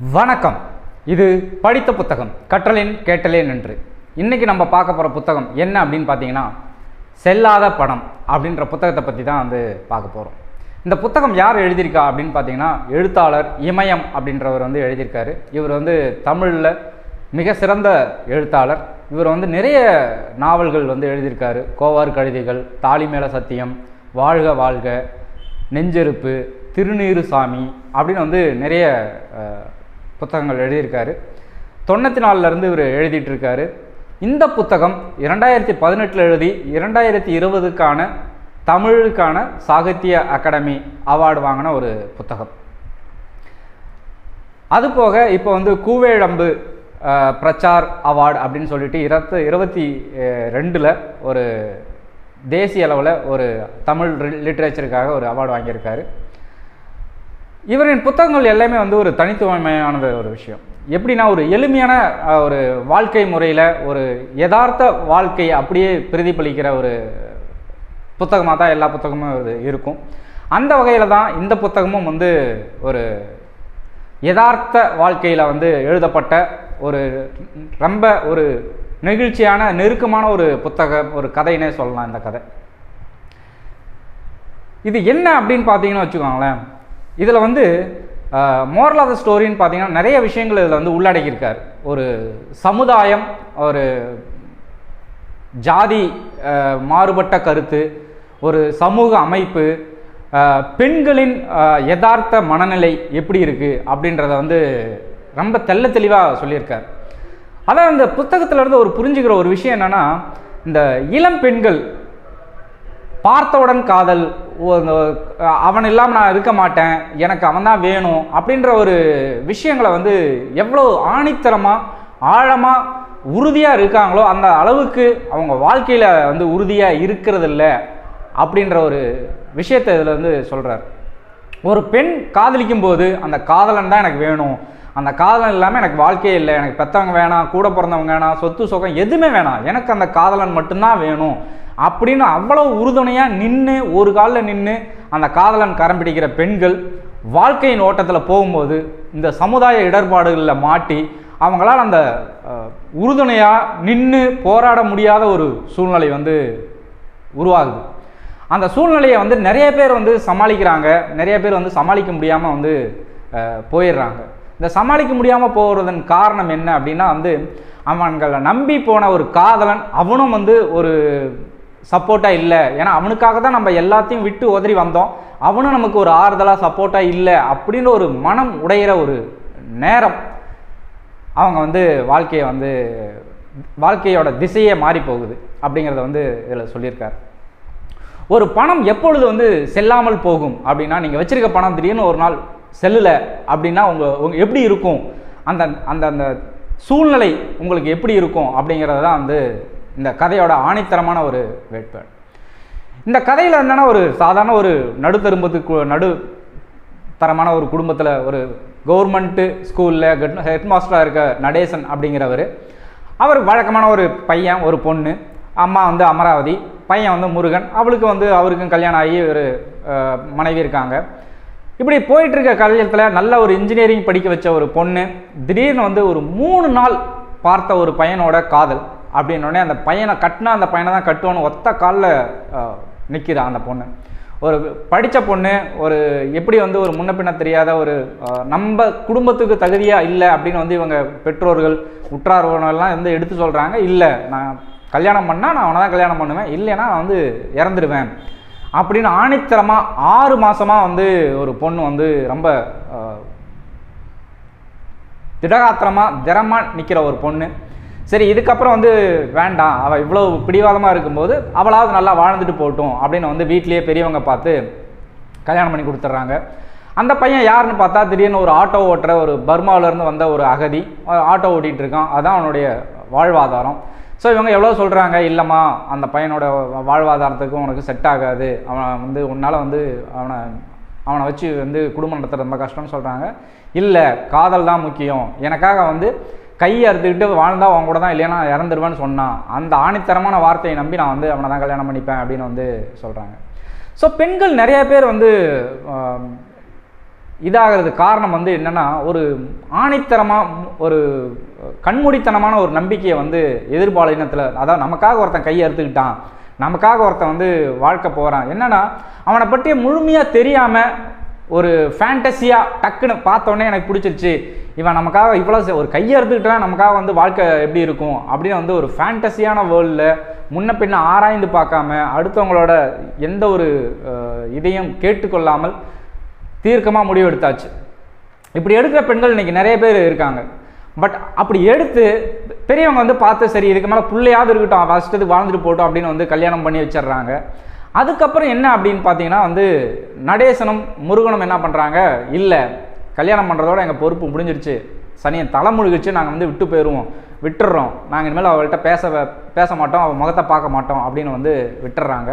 வணக்கம். இது படித்த புத்தகம் கற்றலேன் கேட்டலேன் என்று. இன்றைக்கி நம்ம பார்க்க போகிற புத்தகம் என்ன அப்படின்னு பார்த்தீங்கன்னா, செல்லாத பணம் அப்படின்ற புத்தகத்தை பற்றி தான் பார்க்க போகிறோம். இந்த புத்தகம் யார் எழுதியிருக்கா அப்படின்னு பார்த்தீங்கன்னா, எழுத்தாளர் இமயம் அப்படின்றவர் எழுதியிருக்காரு. இவர் தமிழில் மிக சிறந்த எழுத்தாளர். இவர் நிறைய நாவல்கள் எழுதியிருக்காரு. கோவார் கழுதைகள், தாலி மேல சத்தியம், வாழ்க வாழ்க, நெஞ்செருப்பு, திருநீறு சாமி அப்படின்னு நிறைய புத்தகங்கள் எழுதியிருக்காரு. 94 இவர் எழுதிட்டுருக்காரு. இந்த புத்தகம் 2018 எழுதி 2020 தமிழுக்கான சாகித்ய அகாடமி அவார்டு வாங்கின ஒரு புத்தகம். அதுபோக இப்போ கூவேழம்பு பிரச்சார் அவார்டு அப்படின்னு சொல்லிட்டு 2022 ஒரு தேசிய அளவில் ஒரு தமிழ் லிட்ரேச்சருக்காக ஒரு அவார்டு வாங்கியிருக்காரு. இவரின் புத்தகங்கள் எல்லாமே ஒரு தனித்துவமையானது ஒரு விஷயம். எப்படின்னா, ஒரு எளிமையான ஒரு வாழ்க்கை முறையில் ஒரு யதார்த்த வாழ்க்கையை அப்படியே பிரதிபலிக்கிற ஒரு புத்தகமாக தான் எல்லா புத்தகமும் இருக்கும். அந்த வகையில் தான் இந்த புத்தகமும் ஒரு யதார்த்த வாழ்க்கையில் எழுதப்பட்ட ஒரு ரொம்ப ஒரு நெகிழ்ச்சியான நெருக்கமான ஒரு புத்தகம், ஒரு கதைன்னே சொல்லலாம். இந்த கதை இது என்ன அப்படின்னு பார்த்தீங்கன்னு வச்சுக்கோங்களேன். இதில் மோரல் ஆஃப் த ஸ்டோரின்னு பார்த்தீங்கன்னா நிறைய விஷயங்கள் இதில் உள்ளடக்கியிருக்கார். ஒரு சமுதாயம், ஒரு ஜாதி மாறுபட்ட கருத்து, ஒரு சமூக அமைப்பு, பெண்களின் யதார்த்த மனநிலை எப்படி இருக்குது அப்படின்றத ரொம்ப தெள்ள தெளிவாக சொல்லியிருக்கார். அதான் இந்த புத்தகத்திலேருந்து ஒரு புரிஞ்சுக்கிற ஒரு விஷயம் என்னென்னா, இந்த இளம் பெண்கள் பார்த்தவுடன் காதல், அவன் இல்லாமல் நான் இருக்க மாட்டேன், எனக்கு அவன் தான் வேணும் அப்படின்ற ஒரு விஷயங்களை எவ்வளோ ஆணித்தரமாக ஆழமாக உறுதியாக இருக்காங்களோ அந்த அளவுக்கு அவங்க வாழ்க்கையில் உறுதியாக இருக்கிறதில்ல அப்படின்ற ஒரு விஷயத்தை இதில் சொல்கிறார். ஒரு பெண் காதலிக்கும் போது அந்த காதலன் தான் எனக்கு வேணும், அந்த காதலன் இல்லாமல் எனக்கு வாழ்க்கையே இல்லை, எனக்கு பெற்றவங்க வேணாம், கூட பிறந்தவங்க வேணாம், சொத்து சுகம் எதுவுமே வேணாம், எனக்கு அந்த காதலன் மட்டும்தான் வேணும் அப்படின்னு அவ்வளோ உறுதுணையாக நின்று ஒரு காலில் நின்று அந்த காதலன் கரம் பிடிக்கிற பெண்கள் வாழ்க்கையின் ஓட்டத்தில் போகும்போது இந்த சமுதாய இடர்பாடுகளில் மாட்டி அவங்களால் அந்த உறுதுணையாக நின்று போராட முடியாத ஒரு சூழ்நிலை உருவாகுது. அந்த சூழ்நிலையை நிறைய பேர் சமாளிக்கிறாங்க, நிறைய பேர் சமாளிக்க முடியாமல் போயிடுறாங்க. இந்த சமாளிக்க முடியாமல் போகிறதன் காரணம் என்ன அப்படின்னா, அவங்களை நம்பி போன ஒரு காதலன் அவனும் ஒரு சப்போர்ட்டாக இல்லை. ஏன்னா அவனுக்காக தான் நம்ம எல்லாத்தையும் விட்டு உதறி வந்தோம், அவனும் நமக்கு ஒரு ஆறுதலாக சப்போர்ட்டாக இல்லை அப்படின்னு ஒரு மனம் உடையிற ஒரு நேரம் அவங்க வாழ்க்கையை வாழ்க்கையோட திசையே மாறி போகுது அப்படிங்கிறத இதில் சொல்லியிருக்கார். ஒரு பணம் எப்பொழுது செல்லாமல் போகும் அப்படின்னா, நீங்கள் வச்சிருக்க பணம் திடீர்னு ஒரு நாள் செல்லலை அப்படின்னா உங்க எப்படி இருக்கும், அந்த அந்த அந்த சூழ்நிலை உங்களுக்கு எப்படி இருக்கும் அப்படிங்கிறது தான் இந்த கதையோட ஆணித்தரமான ஒரு வேட்பாடு. இந்த கதையில் என்னன்னா, ஒரு சாதாரண ஒரு நடுத்தரமான ஒரு குடும்பத்தில் ஒரு கவர்மெண்ட்டு ஸ்கூலில் ஹெட் மாஸ்டராக இருக்க நடேசன் அப்படிங்கிறவர், அவர் வழக்கமான ஒரு பையன், ஒரு பொண்ணு, அம்மா அமராவதி, பையன் முருகன், அவளுக்கு அவருக்கும் கல்யாணம் ஆகி ஒரு மனைவி இருக்காங்க. இப்படி போயிட்டுருக்க கல்யாணத்தில் நல்ல ஒரு இன்ஜினியரிங் படிக்க வச்ச ஒரு பொண்ணு திடீர்னு ஒரு 3 நாள் பார்த்த ஒரு பையனோட காதல் அப்படின்னோடனே அந்த பையனை கட்டினா அந்த பையனை தான் கட்டுவோன்னு ஒத்த காலில் நிற்கிறான் அந்த பொண்ணு. ஒரு படித்த பொண்ணு, ஒரு எப்படி ஒரு முன்ன பின்ன தெரியாத ஒரு நம்ம குடும்பத்துக்கு தகுதியாக இல்லை அப்படின்னு இவங்க பெற்றோர்கள் உற்றார்வர்கள்லாம் எடுத்து சொல்கிறாங்க. இல்லை, நான் கல்யாணம் பண்ணால் நான் அவனை தான் கல்யாணம் பண்ணுவேன், இல்லைன்னா நான் இறந்துடுவேன் அப்படின்னு ஆணித்தரமாக 6 மாதமாக ஒரு பொண்ணு ரொம்ப திடமாக நிற்கிற ஒரு பொண்ணு. சரி, இதுக்கப்புறம் வேண்டாம், அவள் இவ்வளோ பிடிவாதமாக இருக்கும்போது அவளாவது நல்லா வாழ்ந்துட்டு போகட்டும் அப்படின்னு வீட்லேயே பெரியவங்க பார்த்து கல்யாணம் பண்ணி கொடுத்துட்றாங்க. அந்த பையன் யாருன்னு பார்த்தா திடீர்னு ஒரு ஆட்டோ ஓட்டுற ஒரு பர்மாவிலேருந்து வந்த ஒரு அகதி, ஆட்டோ ஓட்டிகிட்டு இருக்கான், அதுதான் அவனுடைய வாழ்வாதாரம். ஸோ இவங்க எவ்வளோ சொல்கிறாங்க, இல்லைம்மா அந்த பையனோட வாழ்வாதாரத்துக்கும் உனக்கு செட் ஆகாது, அவன் உன்னால் அவனை வச்சு குடும்பம் நடத்துறது ரொம்ப கஷ்டம்னு சொல்கிறாங்க. இல்லை, காதல் தான் முக்கியம், எனக்காக கையை அறுத்துக்கிட்டு வாழ்ந்தால் அவன் கூட தான், இல்லைன்னா இறந்துடுவேன்னு சொன்னான். அந்த ஆணித்தரமான வார்த்தையை நம்பி நான் அவனை தான் கல்யாணம் பண்ணிப்பேன் அப்படின்னு சொல்கிறாங்க. ஸோ பெண்கள் நிறைய பேர் இதாகிறது காரணம் வந்து என்னென்னா, ஒரு ஆணித்தரமாக ஒரு கண்மூடித்தனமான ஒரு நம்பிக்கையை வந்து எதிர்பாலினத்தில், அதாவது நமக்காக ஒருத்தன் கையை அறுத்துக்கிட்டான், நமக்காக ஒருத்தன் வந்து வாழ்க்கை போகிறான், என்னென்னா அவனை பற்றிய முழுமையாக தெரியாமல் ஒரு ஃபேண்டஸியாக டக்குன்னு பார்த்தோன்னே எனக்கு பிடிச்சிருச்சு, இவன் நமக்காக இவ்வளோ ஒரு கையை எடுத்துக்கிட்டான், நமக்காக வந்து வாழ்க்கை எப்படி இருக்கும் அப்படின்னு வந்து ஒரு ஃபேண்டஸியான வேர்ல்டில் முன்ன பின்ன ஆராய்ந்து பார்க்காம அடுத்தவங்களோட எந்த ஒரு இதையும் கேட்டுக்கொள்ளாமல் தீர்க்கமாக முடிவு எடுத்தாச்சு. இப்படி எடுக்கிற பெண்கள் இன்றைக்கி நிறைய பேர் இருக்காங்க. பட் அப்படி எடுத்து பெரியவங்க வந்து பார்த்து சரி இதுக்கு மேலே பிள்ளையாவது இருக்கட்டும், ஃபஸ்ட்டு வாழ்ந்துட்டு போட்டோம் அப்படின்னு வந்து கல்யாணம் பண்ணி வச்சிடுறாங்க. அதுக்கப்புறம் என்ன அப்படின்னு பார்த்தீங்கன்னா வந்து நடேசனும் முருகனும் என்ன பண்ணுறாங்க, இல்லை கல்யாணம் பண்ணுறதோட எங்கள் பொறுப்பு முடிஞ்சிருச்சு, சனியன் தலை முழுகிச்சு, நாங்கள் வந்து விட்டு போயிடுவோம், விட்டுடுறோம், நாங்கள் இனிமேல் அவள்கிட்ட பேச மாட்டோம், அவள் முகத்தை பார்க்க மாட்டோம் அப்படின்னு வந்து விட்டுடுறாங்க.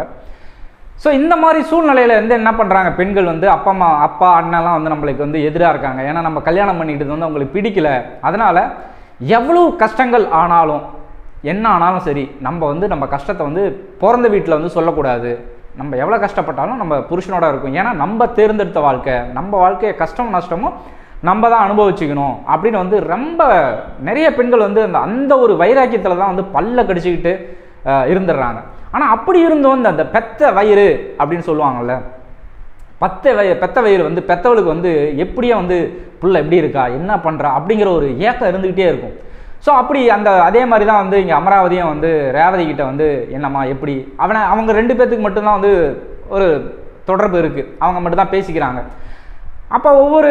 ஸோ இந்த மாதிரி சூழ்நிலையில் வந்து என்ன பண்ணுறாங்க, பெண்கள் வந்து அப்பா அண்ணெல்லாம் வந்து நம்மளுக்கு வந்து எதிராக இருக்காங்க. ஏன்னா நம்ம கல்யாணம் பண்ணிக்கிட்டது வந்து அவங்களுக்கு பிடிக்கல. அதனால் எவ்வளோ கஷ்டங்கள் ஆனாலும் என்ன ஆனாலும் சரி, நம்ம வந்து நம்ம கஷ்டத்தை வந்து பிறந்த வீட்டில் வந்து சொல்லக்கூடாது. நம்ம எவ்வளோ கஷ்டப்பட்டாலும் நம்ம புருஷனோட இருக்கும். ஏன்னா நம்ம தேர்ந்தெடுத்த வாழ்க்கை, நம்ம வாழ்க்கையை கஷ்டம் நஷ்டமும் நம்ம தான் அனுபவிச்சுக்கணும் அப்படின்னு வந்து ரொம்ப நிறைய பெண்கள் வந்து அந்த ஒரு வைராக்கியத்தில் தான் வந்து பல்ல கடிச்சிக்கிட்டு இருந்துடுறாங்க. ஆனால் அப்படி இருந்தோம் அந்த பெத்த வயிறு அப்படின்னு சொல்லுவாங்கள்ல, பெத்த வயிறு வந்து பெத்தவளுக்கு வந்து எப்படியே வந்து புள்ள எப்படி இருக்கா, என்ன பண்ணுறா அப்படிங்கிற ஒரு ஏக்கம் இருந்துக்கிட்டே இருக்கும். ஸோ அப்படி அதே மாதிரி தான் வந்து இங்கே அமராவதியும் வந்து ரேவதி கிட்ட வந்து என்னம்மா எப்படி அவங்க 2 பேர்த்துக்கு மட்டும்தான் வந்து ஒரு தொடர்பு இருக்குது, அவங்க மட்டும்தான் பேசிக்கிறாங்க. அப்போ ஒவ்வொரு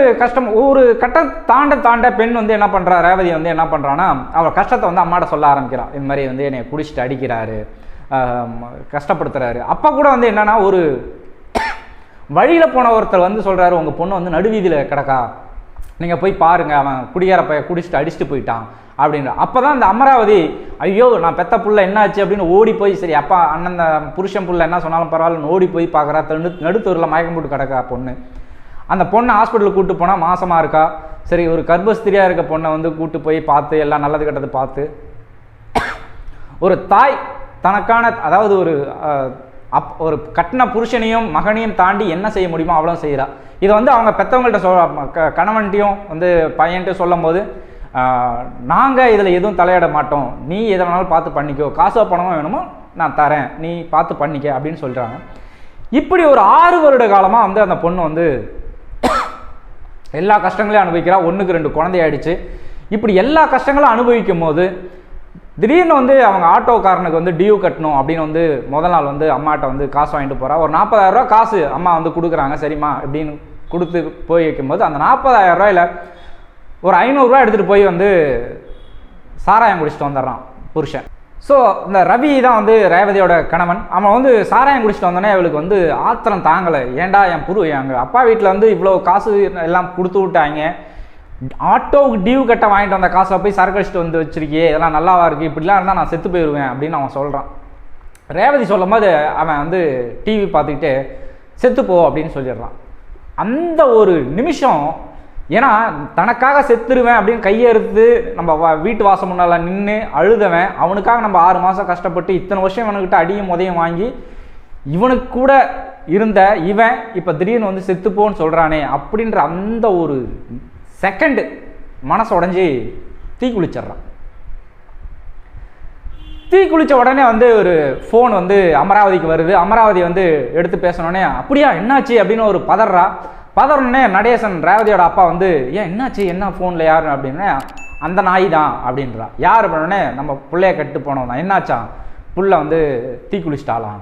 கட்டம் தாண்ட பெண் வந்து என்ன பண்ணுறா, ரேவதி வந்து என்ன பண்ணுறான்னா அவள் கஷ்டத்தை வந்து அம்மாட்ட சொல்ல ஆரம்பிக்கிறான். இது மாதிரி வந்து என்னை குடிச்சிட்டு அடிக்கிறாரு, கஷ்டப்படுத்துறாரு. அப்போ கூட வந்து என்னன்னா ஒரு வழியில் போன ஒருத்தர் வந்து சொல்கிறாரு, உங்கள் பொண்ணு வந்து நடுவீதியில் கிடக்கா, நீங்கள் போய் பாருங்கள், அவன் குடியார குடிச்சிட்டு அடிச்சுட்டு போயிட்டான் அப்படின்ற. அப்போ தான் அந்த அமராவதி ஐயோ நான் பெத்த புள்ள என்னாச்சு அப்படின்னு ஓடி போய் சரி அப்பா அண்ணன் புருஷன் புள்ள என்ன சொன்னாலும் பரவாயில்லன்னு ஓடி போய் பார்க்குறா. நடுத்தூரில் மயக்கம் போட்டு கிடக்கா பொண்ணு. அந்த பொண்ணை ஹாஸ்பிட்டலுக்கு கூப்பிட்டு போனால் மாசமாக இருக்கா. சரி ஒரு கர்ப்பஸ்திரியாக இருக்க பொண்ணை வந்து கூப்பிட்டு போய் பார்த்து எல்லாம் நல்லது கெட்டது பார்த்து ஒரு தாய் தனக்கான அதாவது ஒரு கட்டின புருஷனையும் மகனையும் தாண்டி என்ன செய்ய முடியுமோ அவ்வளோ செய்கிறா. இதை வந்து அவங்க பெற்றவங்கள்ட்ட கணவன்ட்டையும் வந்து பையன்ட்டையும் சொல்லும் போது நாங்கள் இதில் எதுவும் தலையிட மாட்டோம், நீ எதை வேணாலும் பார்த்து பண்ணிக்கோ, காசோ பணமோ வேணுமோ நான் தரேன், நீ பார்த்து பண்ணிக்க அப்படின்னு சொல்கிறாங்க. இப்படி ஒரு 6 வருட காலமாக வந்து அந்த பொண்ணு வந்து எல்லா கஷ்டங்களையும் அனுபவிக்கிறா. 1க்கு 2 குழந்தையாயிடுச்சு. இப்படி எல்லா கஷ்டங்களும் அனுபவிக்கும் போது திடீர்னு வந்து அவங்க ஆட்டோக்காரனுக்கு வந்து டியூ கட்டணும் அப்படின்னு வந்து முதல் நாள் வந்து அம்மாட்ட வந்து காசு வாங்கிட்டு போகிறா. ஒரு 40,000 ரூபா காசு அம்மா வந்து கொடுக்குறாங்க. சரிம்மா அப்படின்னு கொடுத்து போய் வைக்கும்போது அந்த 40,000 ரூபாயில் ஒரு 500 ரூபா எடுத்துகிட்டு போய் வந்து சாராயம் குடிச்சிட்டு வந்துடுறான் புருஷன். ஸோ இந்த ரவி தான் வந்து ரேவதியோட கணவன். அவன் வந்து சாராயம் குடிச்சிட்டு வந்தோடனே அவளுக்கு வந்து ஆத்திரம் தாங்கலை. ஏண்டா எங்கள் அப்பா வீட்டில் வந்து இவ்வளோ காசு எல்லாம் கொடுத்து விட்டாங்க, ஆட்டோவுக்கு டியூ கட்ட வாங்கிட்டு வந்த காசை போய் சரக்கு அடிச்சுட்டு வந்து வச்சிருக்கியே, இதெல்லாம் நல்லாவா இருக்குது, இப்படிலாம் இருந்தால் நான் செத்து போயிடுவேன் அப்படின்னு அவன் சொல்கிறான். ரேவதி சொல்லும் போது அவன் வந்து டிவி பார்த்துக்கிட்டு செத்துப்போ அப்படின்னு சொல்லிடுறான். அந்த ஒரு நிமிஷம், ஏன்னா தனக்காக செத்துருவேன் அப்படின்னு கையெடுத்து நம்ம வீட்டு வாசம் முன்னால் நின்று அழுதவன், அவனுக்காக நம்ம 6 மாதம் கஷ்டப்பட்டு இத்தனை வருஷம் இவனுக்கிட்ட அடியும் உதயம் வாங்கி இவனுக்கு கூட இருந்த இவன் இப்போ திடீர்னு வந்து செத்துப்போன்னு சொல்கிறானே அப்படின்ற அந்த ஒரு செகண்டு மனசு உடஞ்சி தீ குளிச்சிட்றான். தீ குளித்த உடனே வந்து ஒரு ஃபோன் வந்து அமராவதிக்கு வருது. அமராவதி வந்து எடுத்து பேசணுன்னே அப்படியா என்னாச்சு அப்படின்னு ஒரு பதறனே நடேசன் ரேவதியோட அப்பா வந்து ஏன் என்னாச்சு, என்ன ஃபோனில் யார் அப்படின்னா அந்த நாய் தான் அப்படின்றா. யார் அப்படின்னே நம்ம பிள்ளைய கட்டு போனோம் தான். என்னாச்சா, புள்ள வந்து தீ குளிச்சிட்டாலாம்.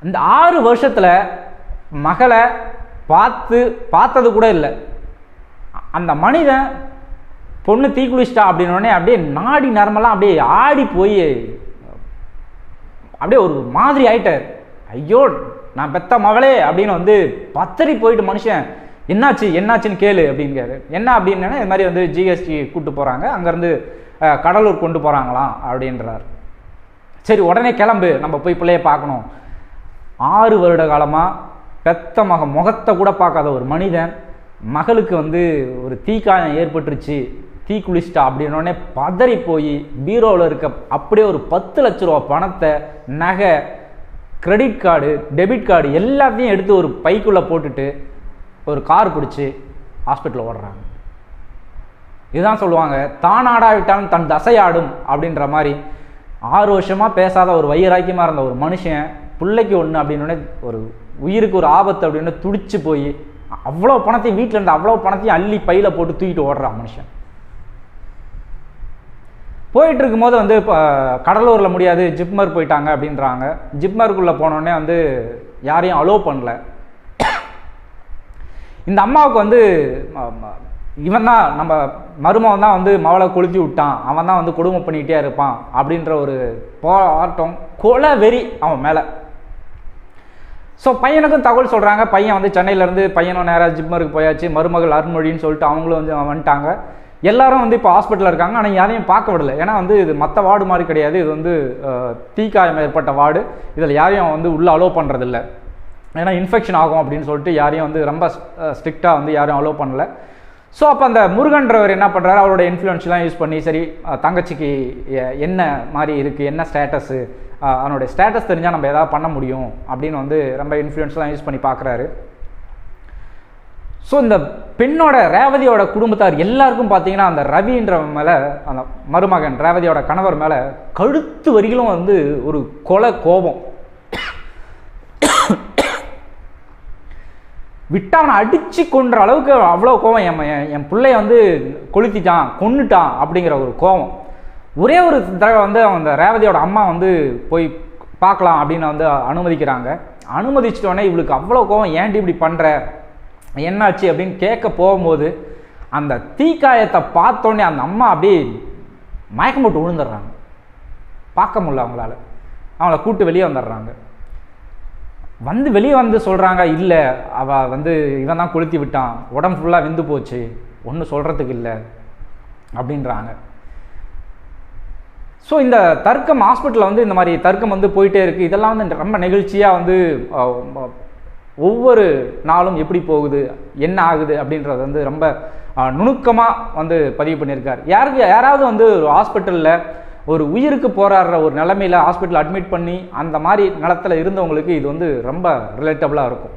அந்த 6 வருஷத்தில் மகளை பார்த்தது கூட இல்லை. அந்த மனிதன் பொண்ணு தீ குளிச்சிட்டா அப்படின்னோடனே அப்படியே நாடி நரம்பெல்லாம் அப்படியே ஆடி போய் அப்படியே ஒரு மாதிரி ஆயிட்டார். ஐயோ நான் பெத்த மகளே அப்படின்னு வந்து பத்தறி போயிட்டு மனுஷன் என்னாச்சுன்னு கேளு அப்படிங்கிறாரு. என்ன அப்படின்னா இது மாதிரி வந்து ஜிஎஸ்டி கூப்பிட்டு போகிறாங்க, அங்கேருந்து கடலூர் கொண்டு போகிறாங்களாம் அப்படின்றார். சரி உடனே கிளம்பு, நம்ம போய் பிள்ளைய பார்க்கணும். 6 வருட காலமாக பெத்த முகத்தை கூட பார்க்காத ஒரு மனிதன் மகளுக்கு வந்து ஒரு தீக்காயம் ஏற்பட்டுருச்சு, தீ குளிச்சிட்டா அப்படின்னோடனே பதறி போய் பீரோவில் இருக்க அப்படியே ஒரு 10 லட்ச ரூபா பணத்தை, நகை, கிரெடிட் கார்டு, டெபிட் கார்டு எல்லாத்தையும் எடுத்து ஒரு பைக்குள்ளே போட்டுட்டு ஒரு கார் பிடிச்சி ஹாஸ்பிட்டலில் ஓடுறாங்க. இதுதான் சொல்லுவாங்க, தான் ஆடாவிட்டாலும் தன் தசையாடும் அப்படின்ற மாதிரி. 6 வருஷமாக பேசாத ஒரு வயிறாக்கியமாக இருந்த ஒரு மனுஷன் பிள்ளைக்கு ஒன்று அப்படின்னு ஒரு உயிருக்கு ஒரு ஆபத்து அப்படின்னு துடிச்சு போய் அவ்வளோ பணத்தையும் வீட்டில் இருந்த அவ்வளோ பணத்தையும் அள்ளி பையில் போட்டு தூக்கிட்டு ஓடுறான் மனுஷன். போயிட்டு இருக்கும்போது வந்து இப்போ கடலூரில் முடியாது, ஜிப்மர் போயிட்டாங்க அப்படின்றாங்க. ஜிப்மருக்குள்ளே போனோடனே வந்து யாரையும் அலோவ் பண்ணல. இந்த அம்மாவுக்கு வந்து இவன் தான் நம்ம மருமகன் தான் வந்து மவளை கொளுத்தி விட்டான், அவன் தான் வந்து கொடுமை பண்ணிக்கிட்டே இருப்பான் அப்படின்ற ஒரு போராட்டம், கொலை வெறி அவன் மேலே. ஸோ பையனுக்கும் தகவல் சொல்கிறாங்க. பையன் வந்து சென்னையிலேருந்து பையனும் நேராக ஜிப்மருக்கு போயாச்சு. மருமகள் அருண்மொழின்னு சொல்லிட்டு அவங்களும் வந்து வந்துட்டாங்க. எல்லாரும் வந்து இப்போ ஹாஸ்பிட்டலில் இருக்காங்க. ஆனால் யாரையும் பார்க்க விடலை. ஏன்னா வந்து இது மற்ற வார்டு மாதிரி கிடையாது, இது வந்து தீக்காயம் ஏற்பட்ட வார்டு. இதில் யாரையும் வந்து உள்ளே அலோவ் பண்ணுறதில்ல, ஏன்னா இன்ஃபெக்ஷன் ஆகும் அப்படின்னு சொல்லிட்டு யாரையும் வந்து ரொம்ப ஸ்ட்ரிக்டாக வந்து யாரையும் அலோவ் பண்ணலை. ஸோ அப்போ அந்த முருகன்றவர் என்ன பண்ணுறாரு, அவரோட இன்ஃப்ளூயன்ஸ்லாம் யூஸ் பண்ணி சரி தங்கச்சிக்கு என்ன மாதிரி இருக்குது, என்ன ஸ்டேட்டஸு, அவனுடைய ஸ்டேட்டஸ் தெரிஞ்சால் நம்ம எதாவது பண்ண முடியும் அப்படின்னு வந்து ரொம்ப இன்ஃப்ளூயன்ஸ்லாம் யூஸ் பண்ணி பார்க்குறாரு. ஸோ இந்த பெண்ணோட ரேவதியோட குடும்பத்தார் எல்லாருக்கும் பார்த்தீங்கன்னா அந்த ரவின்ற மேலே, அந்த மருமகன் ரேவதியோட கணவர் மேலே கழுத்து வரிகளும் வந்து ஒரு கொலை கோபம். விட்டு அவனை அடித்து கொன்ற அளவுக்கு அவ்வளோ கோபம். என் பிள்ளைய வந்து கொளுத்திட்டான், கொன்னுட்டான் அப்படிங்கிற ஒரு கோபம். ஒரே ஒரு தடவை வந்து அந்த ரேவதியோட அம்மா வந்து போய் பார்க்கலாம் அப்படின்னு வந்து அனுமதிக்கிறாங்க. அனுமதிச்சிட்டோடனே இவளுக்கு அவ்வளோ கோபம், ஏன்டி இப்படி பண்ணுற, என்னாச்சு அப்படின்னு கேட்க போகும்போது அந்த தீக்காயத்தை பார்த்தோன்னே அந்த அம்மா அப்படியே மயக்கம் போட்டு விழுந்துடுறாங்க. பார்க்க முடியல அவங்களால. அவங்கள கூப்பிட்டு வெளியே வந்துடுறாங்க. வெளியே வந்து சொல்கிறாங்க, இல்லை அவள் வந்து இவன் தான் கொளுத்தி விட்டான், உடம்பு ஃபுல்லாக வெந்து போச்சு, ஒன்றும் சொல்கிறதுக்கு இல்லை அப்படின்றாங்க. ஸோ இந்த தர்க்கம் ஹாஸ்பிட்டலில் வந்து இந்த மாதிரி தர்க்கம் வந்து போயிட்டே இருக்குது. இதெல்லாம் வந்து ரொம்ப நெகிழ்ச்சியாக வந்து ஒவ்வொரு நாளும் எப்படி போகுது, என்ன ஆகுது அப்படின்றது வந்து ரொம்ப நுணுக்கமாக வந்து பதிவு பண்ணியிருக்கார். யாராவது வந்து ஒரு ஹாஸ்பிட்டலில் ஒரு உயிருக்கு போராடுற ஒரு நிலைமையில் ஹாஸ்பிட்டல் அட்மிட் பண்ணி அந்த மாதிரி நிலத்தில் இருந்தவங்களுக்கு இது வந்து ரொம்ப ரிலேட்டபுளாக இருக்கும்.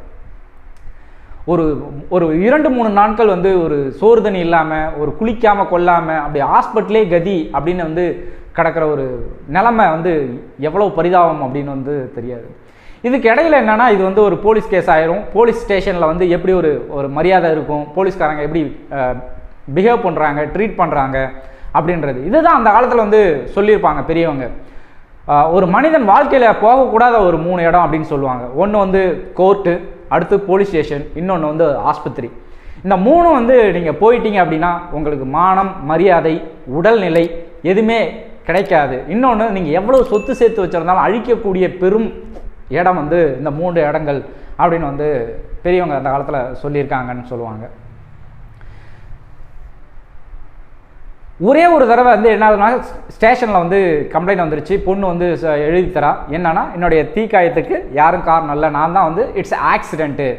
ஒரு 2-3 நாட்கள் வந்து ஒரு சோறு தண்ணி இல்லாமல், ஒரு குளிக்காமல் கொள்ளாமல் அப்படி ஹாஸ்பிட்டலே கதி அப்படின்னு வந்து கிடக்கிற ஒரு நிலைமை வந்து எவ்வளோ பரிதாபம் அப்படின்னு வந்து தெரியாது. இதுக்கு இடையில என்னன்னா, இது வந்து ஒரு போலீஸ் கேஸ் ஆயிரும். போலீஸ் ஸ்டேஷனில் வந்து எப்படி ஒரு மரியாதை இருக்கும், போலீஸ்காரங்க எப்படி பிஹேவ் பண்ணுறாங்க, ட்ரீட் பண்ணுறாங்க அப்படின்றது. இதுதான் அந்த காலத்தில் வந்து சொல்லியிருப்பாங்க பெரியவங்க. ஒரு மனிதன் வாழ்க்கையில் போகக்கூடாத ஒரு 3 இடம் அப்படின்னு சொல்லுவாங்க. ஒன்று வந்து கோர்ட்டு, அடுத்து போலீஸ் ஸ்டேஷன், இன்னொன்று வந்து ஆஸ்பத்திரி. இந்த 3 வந்து நீங்கள் போயிட்டீங்க அப்படின்னா உங்களுக்கு மானம், மரியாதை, உடல்நிலை எதுவுமே கிடைக்காது. இன்னொன்று, நீங்கள் எவ்வளோ சொத்து சேர்த்து வச்சுருந்தாலும் அழிக்கக்கூடிய பெரும் இடம் வந்து இந்த 3 இடங்கள் அப்படின்னு வந்து பெரியவங்க அந்த காலத்தில் சொல்லியிருக்காங்கன்னு சொல்லுவாங்க. ஒரே ஒரு தடவை வந்து என்ன ஆகுதுன்னா, ஸ்டேஷனில் வந்து கம்ப்ளைண்ட் வந்துருச்சு. பொண்ணு வந்து எழுதி தரா, என்னன்னா என்னுடைய தீக்காயத்துக்கு யாரும் காரணம் இல்லை, நான் தான் வந்து இட்ஸ் ஆக்சிடென்ட்டு,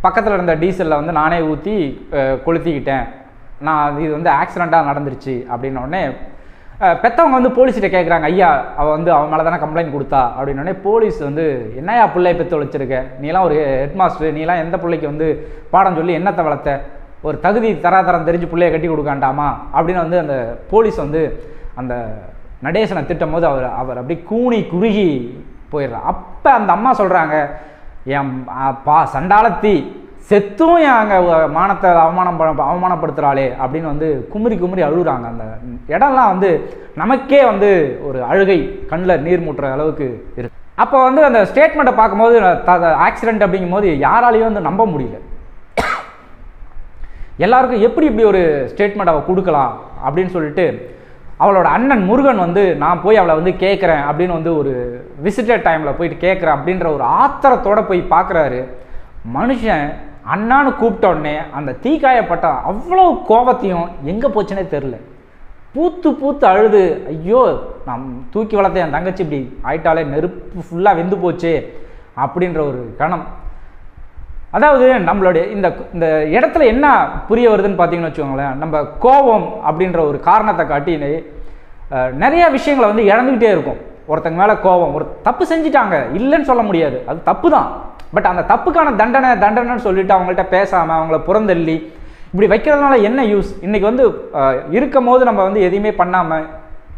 பக்கத்தில் இருந்த டீசலில் வந்து நானே ஊற்றி கொளுத்திக்கிட்டேன், நான் இது வந்து ஆக்சிடெண்ட்டாக நடந்துருச்சு அப்படின்னோடனே பெற்றவங்க வந்து போலீஸ்கிட்ட கேட்குறாங்க, ஐயா அவன் மேலே தானே கம்ப்ளைண்ட் கொடுத்தா அப்படின்னோடனே போலீஸ் வந்து, என்னையா பிள்ளை பெற்று வச்சிருக்க, நீலாம் ஒரு ஹெட்மாஸ்டர், நீலாம் எந்த பிள்ளைக்கு வந்து பாடம் சொல்லி என்னத்தை வளர்த்த, ஒரு தகுதி தராதரம் தெரிஞ்சு பிள்ளைய கட்டி கொடுக்காண்டாமா அப்படின்னு வந்து அந்த போலீஸ் வந்து அந்த நடேசனை திட்டும் போது அவர் அப்படி கூணி குறுகி போயிடுறார். அப்போ அந்த அம்மா சொல்கிறாங்க, என் சண்டாளத்தி செத்தும் எங்க மானத்தை அவமானப்படுத்துகிறாளே அப்படின்னு வந்து குமுறி அழுகுறாங்க. அந்த இடம்லாம் வந்து நமக்கே வந்து ஒரு அழுகை கண்ணில் நீர் மூட்டுற அளவுக்கு இருக்கு. அப்போ வந்து அந்த ஸ்டேட்மெண்ட்டை பார்க்கும்போது ஆக்சிடென்ட் அப்படிங்கும் போது யாராலையும் வந்து நம்ப முடியல. எல்லாருக்கும் எப்படி இப்படி ஒரு ஸ்டேட்மெண்ட் அவள் கொடுக்கலாம் அப்படின்னு சொல்லிட்டு அவளோட அண்ணன் முருகன் வந்து, நான் போய் அவளை வந்து கேட்குறேன் அப்படின்னு வந்து ஒரு விசிட்டர் டைமில் போயிட்டு கேட்குறேன் அப்படின்ற ஒரு ஆத்திரத்தோடு போய் பார்க்குறாரு. மனுஷன் அண்ணான்னு கூப்பிட்டோடனே அந்த தீக்காயப்பட்ட அவ்வளோ கோபத்தையும் எங்கே போச்சுன்னே தெரில. பூத்து அழுது, ஐயோ நான் தூக்கி வளர்த்த என் தங்கச்சி இப்படி ஆயிட்டாலே, நெருப்பு ஃபுல்லாக வெந்து போச்சு அப்படின்ற ஒரு கணம். அதாவது நம்மளுடைய இந்த இடத்துல என்ன புரிய வருதுன்னு பார்த்தீங்கன்னு வச்சுக்கோங்களேன், நம்ம கோபம் அப்படின்ற ஒரு காரணத்தை காட்டி நிறைய விஷயங்களை வந்து இழந்துக்கிட்டே இருக்கும். ஒருத்தங்க மேலே கோபம், ஒரு தப்பு செஞ்சிட்டாங்க, இல்லைன்னு சொல்ல முடியாது, அது தப்பு தான். பட் அந்த தப்புக்கான தண்டனைன்னு சொல்லிட்டு அவங்கள்ட்ட பேசாமல் அவங்கள புறந்தள்ளி இப்படி வைக்கிறதுனால என்ன யூஸ்? இன்றைக்கி வந்து இருக்கும் போது நம்ம வந்து எதையுமே பண்ணாமல்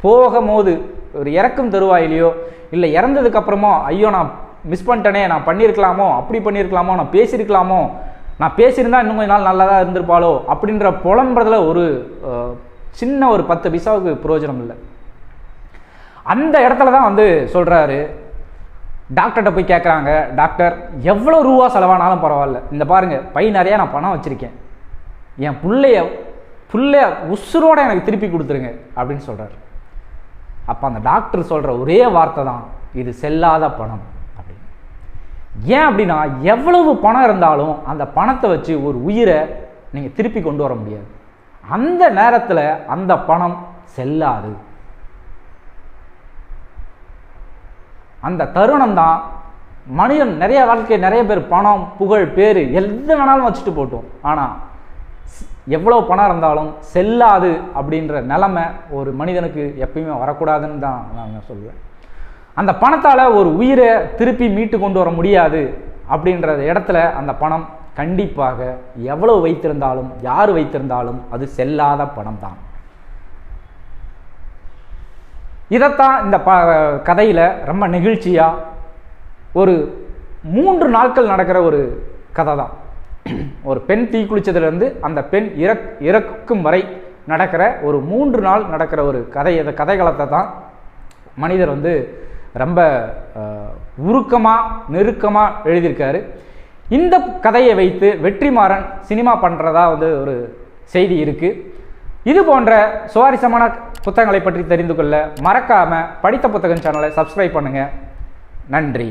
போகும்போது ஒரு இறக்கும் தருவாயிலையோ இல்லை இறந்ததுக்கப்புறமோ ஐயோ நான் மிஸ் பண்ணிட்டேனே, நான் பண்ணியிருக்கலாமோ, அப்படி பண்ணியிருக்கலாமோ, நான் பேசியிருக்கலாமோ, நான் பேசியிருந்தா இன்னும் கொஞ்ச நாள் நல்லா தான் இருந்திருப்பாளோ அப்படின்ற புலம்புறதுல ஒரு சின்ன ஒரு 10 பைசாவுக்கு பிரயோஜனம் இல்லை. அந்த இடத்துல தான் வந்து சொல்கிறாரு, டாக்டர்கிட்ட போய் கேட்குறாங்க, டாக்டர் எவ்வளோ ரூபா செலவானாலும் பரவாயில்ல, இந்த பாருங்கள் பை நிறையா நான் பணம் வச்சுருக்கேன், என் புள்ளைய உசுரோடு எனக்கு திருப்பி கொடுத்துருங்க அப்படின்னு சொல்கிறார். அப்போ அந்த டாக்டர் சொல்கிற ஒரே வார்த்தை தான், இது செல்லாத பணம் அப்படின்னு. ஏன் அப்படின்னா எவ்வளவு பணம் இருந்தாலும் அந்த பணத்தை வச்சு ஒரு உயிரை நீங்கள் திருப்பி கொண்டு வர முடியாது. அந்த நேரத்தில் அந்த பணம் செல்லாது. அந்த தருணம் தான் மனிதன் நிறைய வாழ்க்கை, நிறைய பேர் பணம் புகழ் பேர் எது வேணாலும் வச்சுட்டு போட்டோம், ஆனால் எவ்வளோ பணம் இருந்தாலும் செல்லாது அப்படின்ற நிலைமை ஒரு மனிதனுக்கு எப்பயுமே வரக்கூடாதுன்னு தான் நான் சொல்லுவேன். அந்த பணத்தால் ஒரு உயிரை திருப்பி மீட்டு கொண்டு வர முடியாது அப்படின்ற இடத்துல அந்த பணம் கண்டிப்பாக எவ்வளவு வைத்திருந்தாலும் யார் வைத்திருந்தாலும் அது செல்லாத பணம் தான். இதைத்தான் இந்த கதையில் ரொம்ப நெகிழ்ச்சியாக ஒரு 3 நாட்கள் நடக்கிற ஒரு கதை தான். ஒரு பெண் தீக்குளிச்சதுலேருந்து அந்த பெண் இறக்கும் வரை நடக்கிற ஒரு 3 நாள் நடக்கிற ஒரு கதைகளத்தை தான் மனிதர் வந்து ரொம்ப உருக்கமாக நெருக்கமாக எழுதியிருக்காரு. இந்த கதையை வைத்து வெற்றிமாறன் சினிமா பண்ணுறதா வந்து ஒரு செய்தி இருக்குது. இது போன்ற சுவாரஸ்யமான புத்தகங்களை பற்றி தெரிந்து கொள்ள மறக்காமல் படித்த புத்தகம் சேனலை சப்ஸ்கிரைப் பண்ணுங்கள். நன்றி.